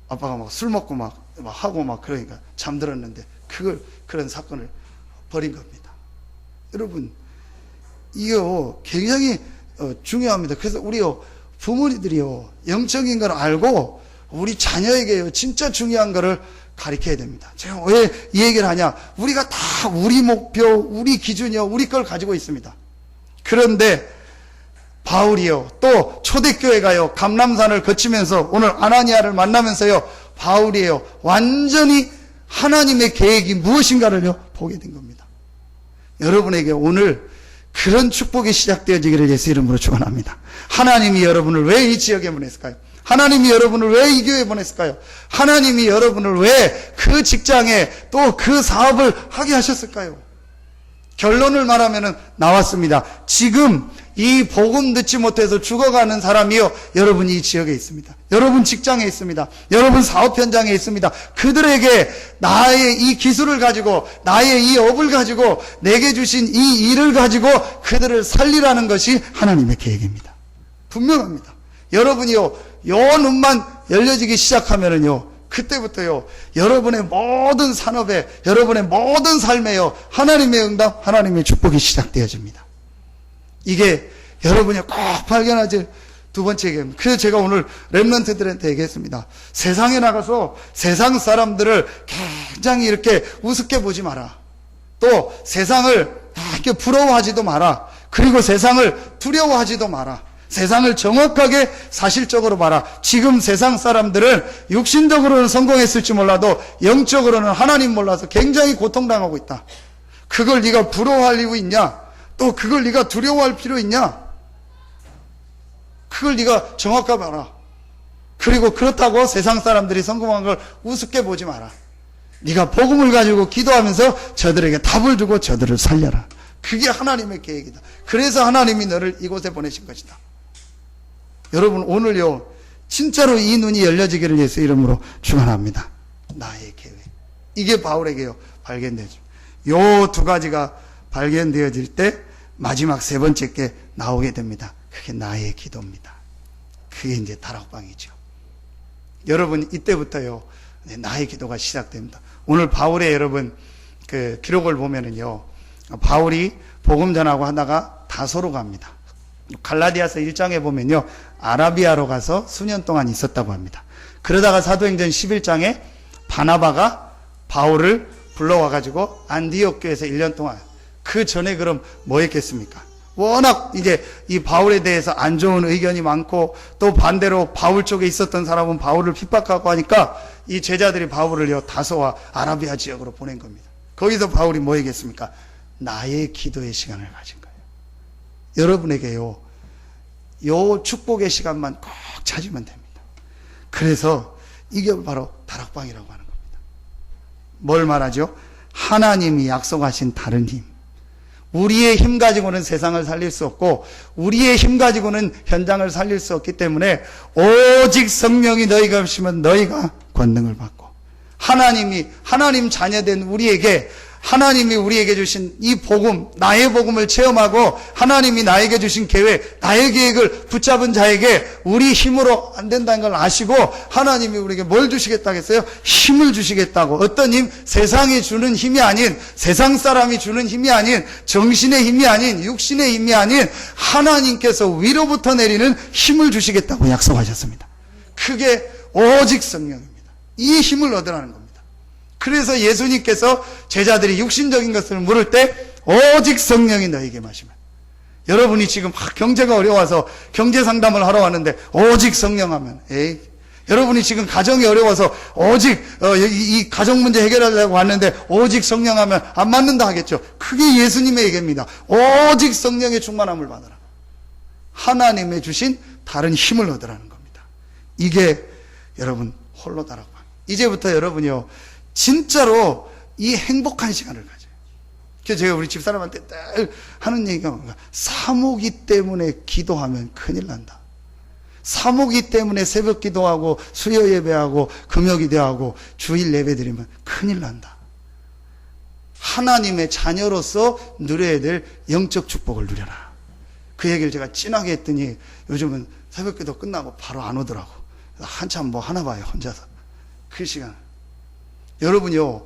아빠가 술 먹고 하고 그러니까 잠들었는데 그런 사건을 벌인 겁니다. 여러분, 이거 굉장히 중요합니다. 그래서 우리요, 부모님들이요, 영적인 걸 알고 우리 자녀에게요, 진짜 중요한 거를 가르쳐야 됩니다. 제가 왜 이 얘기를 하냐? 우리가 다 우리 목표, 우리 기준이요, 우리 걸 가지고 있습니다. 그런데 바울이요. 또 초대교회 가요. 감람산을 거치면서 오늘 아나니아를 만나면서요. 바울이에요. 완전히 하나님의 계획이 무엇인가를요. 보게 된 겁니다. 여러분에게 오늘 그런 축복이 시작되어지기를 예수 이름으로 축원합니다. 하나님이 여러분을 왜 이 지역에 보냈을까요? 하나님이 여러분을 왜 이 교회에 보냈을까요? 하나님이 여러분을 왜 그 직장에 또 그 사업을 하게 하셨을까요? 결론을 말하면 나왔습니다. 지금 이 복음 듣지 못해서 죽어가는 사람이요. 여러분이 이 지역에 있습니다. 여러분 직장에 있습니다. 여러분 사업 현장에 있습니다. 그들에게 나의 이 기술을 가지고 나의 이 업을 가지고 내게 주신 이 일을 가지고 그들을 살리라는 것이 하나님의 계획입니다. 분명합니다. 여러분이요. 요 눈만 열려지기 시작하면은요. 그때부터요. 여러분의 모든 산업에 여러분의 모든 삶에요. 하나님의 응답, 하나님의 축복이 시작되어집니다. 이게 여러분이 꼭 발견하지 두 번째 얘기입니다. 그래서 제가 오늘 렘넌트들한테 얘기했습니다. 세상에 나가서 세상 사람들을 굉장히 이렇게 우습게 보지 마라. 또 세상을 이렇게 부러워하지도 마라. 그리고 세상을 두려워하지도 마라. 세상을 정확하게 사실적으로 봐라. 지금 세상 사람들은 육신적으로는 성공했을지 몰라도 영적으로는 하나님 몰라서 굉장히 고통당하고 있다. 그걸 네가 부러워할 이유 있냐? 또 그걸 네가 두려워할 필요 있냐? 그걸 네가 정확하게 봐라. 그리고 그렇다고 세상 사람들이 성공한 걸 우습게 보지 마라. 네가 복음을 가지고 기도하면서 저들에게 답을 주고 저들을 살려라. 그게 하나님의 계획이다. 그래서 하나님이 너를 이곳에 보내신 것이다. 여러분 오늘요 진짜로 이 눈이 열려지기를 예수 이름으로 축원합니다. 나의 계획. 이게 바울에게요 발견되죠. 요 두 가지가 발견되어질 때 마지막 세 번째 게 나오게 됩니다. 그게 나의 기도입니다. 그게 이제 다락방이죠. 여러분 이때부터요 나의 기도가 시작됩니다. 오늘 바울의 여러분 그 기록을 보면은요 바울이 복음 전하고 하다가 다소로 갑니다. 갈라디아서 1장에 보면요 아라비아로 가서 수년 동안 있었다고 합니다. 그러다가 사도행전 11장에 바나바가 바울을 불러와가지고 안디옥 교회에서 1년 동안, 그 전에 그럼 뭐 했겠습니까? 워낙 이제 이 바울에 대해서 안 좋은 의견이 많고 또 반대로 바울 쪽에 있었던 사람은 바울을 핍박하고 하니까 이 제자들이 바울을요 다소와 아라비아 지역으로 보낸 겁니다. 거기서 바울이 뭐 했겠습니까? 나의 기도의 시간을 가진 거예요. 여러분에게요 요 축복의 시간만 꼭 찾으면 됩니다. 그래서 이게 바로 다락방이라고 하는 겁니다. 뭘 말하죠? 하나님이 약속하신 다른 힘. 우리의 힘 가지고는 세상을 살릴 수 없고 우리의 힘 가지고는 현장을 살릴 수 없기 때문에 오직 성령이 너희가 없으면 너희가 권능을 받고 하나님 자녀된 우리에게 하나님이 우리에게 주신 이 복음, 나의 복음을 체험하고 하나님이 나에게 주신 계획, 나의 계획을 붙잡은 자에게 우리 힘으로 안 된다는 걸 아시고 하나님이 우리에게 뭘 주시겠다고 했어요? 힘을 주시겠다고. 어떤 힘? 세상이 주는 힘이 아닌, 세상 사람이 주는 힘이 아닌, 정신의 힘이 아닌, 육신의 힘이 아닌 하나님께서 위로부터 내리는 힘을 주시겠다고 약속하셨습니다. 그게 오직 성령입니다. 이 힘을 얻으라는 겁니다. 그래서 예수님께서 제자들이 육신적인 것을 물을 때 오직 성령이 너에게 마시면, 여러분이 지금 경제가 어려워서 경제 상담을 하러 왔는데 오직 성령 하면, 에이, 여러분이 지금 가정이 어려워서 오직 이 가정 문제 해결하려고 왔는데 오직 성령 하면 안 맞는다 하겠죠. 그게 예수님의 얘기입니다. 오직 성령의 충만함을 받아라. 하나님의 주신 다른 힘을 얻으라는 겁니다. 이게 여러분 홀로 다락방. 이제부터 여러분이요 진짜로 이 행복한 시간을 가져요. 그래서 제가 우리 집사람한테 늘 하는 얘기가 뭔가, 사모기 때문에 기도하면 큰일 난다. 사모기 때문에 새벽 기도하고 수요 예배하고 금요 기도하고 주일 예배 드리면 큰일 난다. 하나님의 자녀로서 누려야 될 영적 축복을 누려라. 그 얘기를 제가 진하게 했더니 요즘은 새벽 기도 끝나고 바로 안 오더라고. 한참 뭐 하나 봐요, 혼자서. 그 시간. 여러분요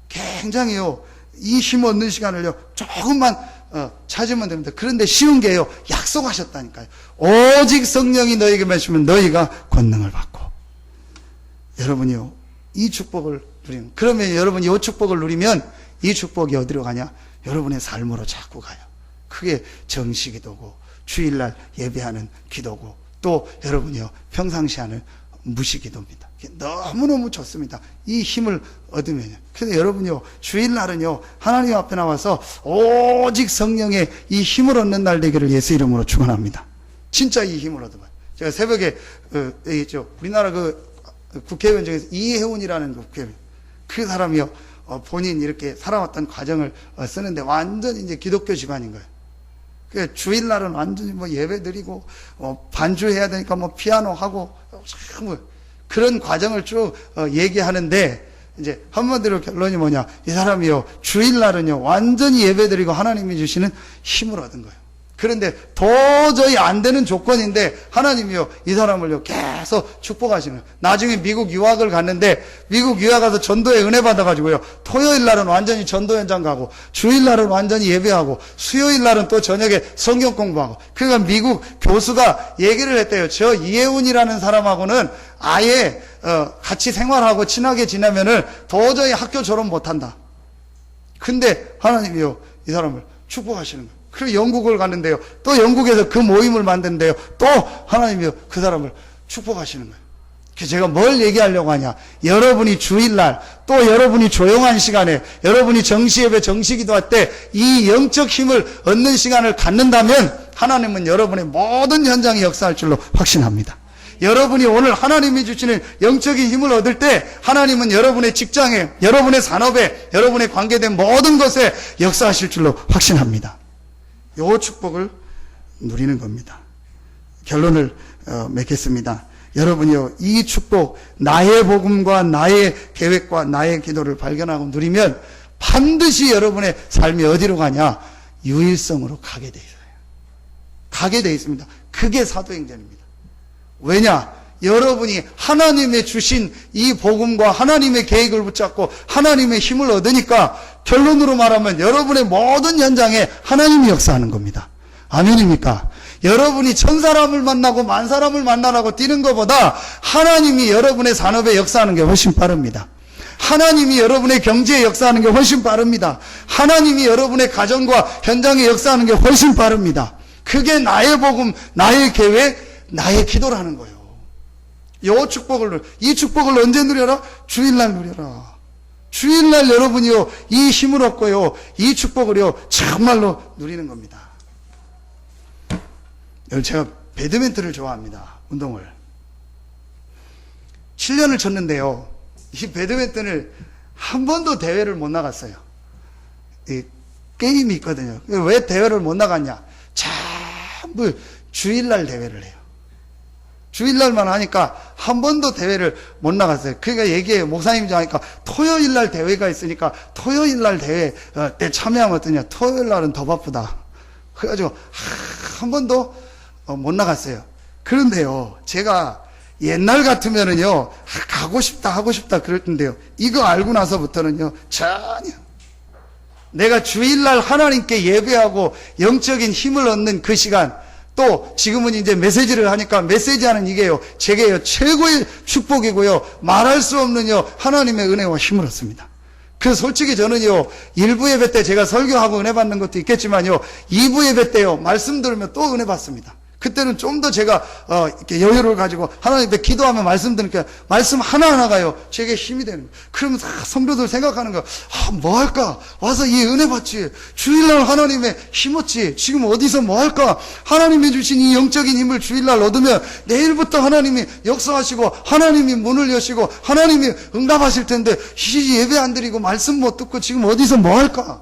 굉장히요 이 힘 얻는 시간을요 조금만 찾으면 됩니다. 그런데 쉬운 게요 약속하셨다니까요. 오직 성령이 너에게 마시면 너희가 권능을 받고. 여러분이요 이 축복을 누리면, 그러면 여러분이 이 축복을 누리면 이 축복이 어디로 가냐? 여러분의 삶으로 자꾸 가요. 그게 정식이도고 주일날 예배하는 기도고 또 여러분이요 평상시 하는 무시기도입니다. 너무너무 좋습니다. 이 힘을 얻으면요. 그래서 여러분요 주일날은요 하나님 앞에 나와서 오직 성령의 이 힘을 얻는 날 되기를 예수 이름으로 축원합니다. 진짜 이 힘을 얻어봐요. 제가 새벽에 얘기했죠. 우리나라 국회의원 중에서 이혜훈이라는 국회의원, 그 사람이요 본인 이렇게 살아왔던 과정을 쓰는데 완전 이제 기독교 집안인 거예요. 그 주일날은 완전히 뭐 예배 드리고 반주해야 되니까 뭐 피아노 하고 뭐 그런 과정을 쭉 얘기하는데 이제 한마디로 결론이 뭐냐, 이 사람이요 주일날은요 완전히 예배 드리고 하나님이 주시는 힘을 얻은 거예요. 그런데 도저히 안 되는 조건인데 하나님이요 이 사람을요 계속 축복하시는 거예요. 나중에 미국 유학을 갔는데 미국 유학 가서 전도에 은혜 받아가지고요 토요일 날은 완전히 전도 현장 가고 주일 날은 완전히 예배하고 수요일 날은 또 저녁에 성경 공부하고. 그러니까 미국 교수가 얘기를 했대요. 저 이혜훈이라는 사람하고는 아예 같이 생활하고 친하게 지내면은 도저히 학교 졸업 못한다. 근데 하나님이요 이 사람을 축복하시는 거예요. 그리고 영국을 갔는데요 또 영국에서 그 모임을 만드는데요 또 하나님이요 그 사람을 축복하시는 거예요. 그래서 제가 뭘 얘기하려고 하냐, 여러분이 주일날 또 여러분이 조용한 시간에 여러분이 정시예배 정시기도할 때 이 영적 힘을 얻는 시간을 갖는다면 하나님은 여러분의 모든 현장에 역사할 줄로 확신합니다. 여러분이 오늘 하나님이 주시는 영적인 힘을 얻을 때 하나님은 여러분의 직장에 여러분의 산업에 여러분의 관계된 모든 것에 역사하실 줄로 확신합니다. 요 축복을 누리는 겁니다. 결론을 맺겠습니다. 여러분이요 이 축복, 나의 복음과 나의 계획과 나의 기도를 발견하고 누리면 반드시 여러분의 삶이 어디로 가냐, 유일성으로 가게 돼 있어요. 가게 돼 있습니다. 그게 사도행전입니다. 왜냐, 여러분이 하나님의 주신 이 복음과 하나님의 계획을 붙잡고 하나님의 힘을 얻으니까 결론으로 말하면 여러분의 모든 현장에 하나님이 역사하는 겁니다. 아멘입니까? 여러분이 천 사람을 만나고 만 사람을 만나라고 뛰는 것보다 하나님이 여러분의 산업에 역사하는 게 훨씬 빠릅니다. 하나님이 여러분의 경제에 역사하는 게 훨씬 빠릅니다. 하나님이 여러분의 가정과 현장에 역사하는 게 훨씬 빠릅니다. 그게 나의 복음, 나의 계획, 나의 기도라는 거예요. 이 축복을 언제 누려라? 주일날 누려라. 주일날 여러분이요 이 힘을 얻고요 이 축복을요 정말로 누리는 겁니다. 제가 배드민턴을 좋아합니다. 운동을 7년을 쳤는데요 이 배드민턴을 한 번도 대회를 못 나갔어요. 이 게임이 있거든요. 왜 대회를 못 나갔냐, 전부 주일날 대회를 해요. 주일날만 하니까 한 번도 대회를 못 나갔어요. 그러니까 얘기해요. 목사님이 하니까 토요일날 대회가 있으니까 토요일날 대회 때 참여하면 어떠냐, 토요일날은 더 바쁘다. 그래가지고 한 번도 못 나갔어요. 그런데요 제가 옛날 같으면은요 가고 싶다 하고 싶다 그럴 텐데요 이거 알고 나서부터는요 전혀, 내가 주일날 하나님께 예배하고 영적인 힘을 얻는 그 시간, 또 지금은 이제 메시지를 하니까 메시지하는 이게요 제게요 최고의 축복이고요 말할 수 없는요 하나님의 은혜와 힘을 얻습니다. 그래서 솔직히 저는요 1부 예배 때 제가 설교하고 은혜 받는 것도 있겠지만요 2부 예배 때요 말씀 들으면 또 은혜 받습니다. 그때는 좀 더 제가 이렇게 여유를 가지고 하나님께 기도하며 말씀 드니까 말씀 하나하나가요 제게 힘이 되는 거예요. 그러면 다 성도들 생각하는 거예요. 뭐 할까? 와서 이 은혜 받지, 주일날 하나님의 힘 얻지, 지금 어디서 뭐 할까? 하나님이 주신 이 영적인 힘을 주일날 얻으면 내일부터 하나님이 역사하시고 하나님이 문을 여시고 하나님이 응답하실 텐데 예배 안 드리고 말씀 못 듣고 지금 어디서 뭐 할까?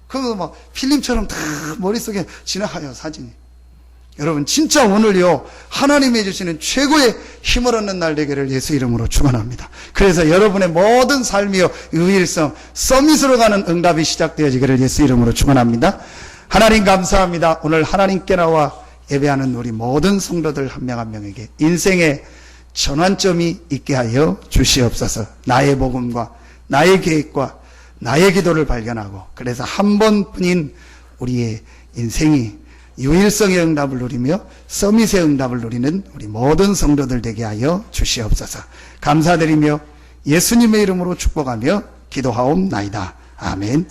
그러면 막 필름처럼 다 머릿속에 지나가요 사진이. 여러분 진짜 오늘요 하나님이 주시는 최고의 힘을 얻는 날 되기를 예수 이름으로 축원합니다. 그래서 여러분의 모든 삶이요 유일성 서밋으로 가는 응답이 시작되어지기를 예수 이름으로 축원합니다. 하나님 감사합니다. 오늘 하나님께 나와 예배하는 우리 모든 성도들 한 명 한 명에게 인생의 전환점이 있게 하여 주시옵소서. 나의 복음과 나의 계획과 나의 기도를 발견하고 그래서 한 번뿐인 우리의 인생이 유일성의 응답을 누리며 서밋의 응답을 누리는 우리 모든 성도들 되게 하여 주시옵소서. 감사드리며 예수님의 이름으로 축복하며 기도하옵나이다. 아멘.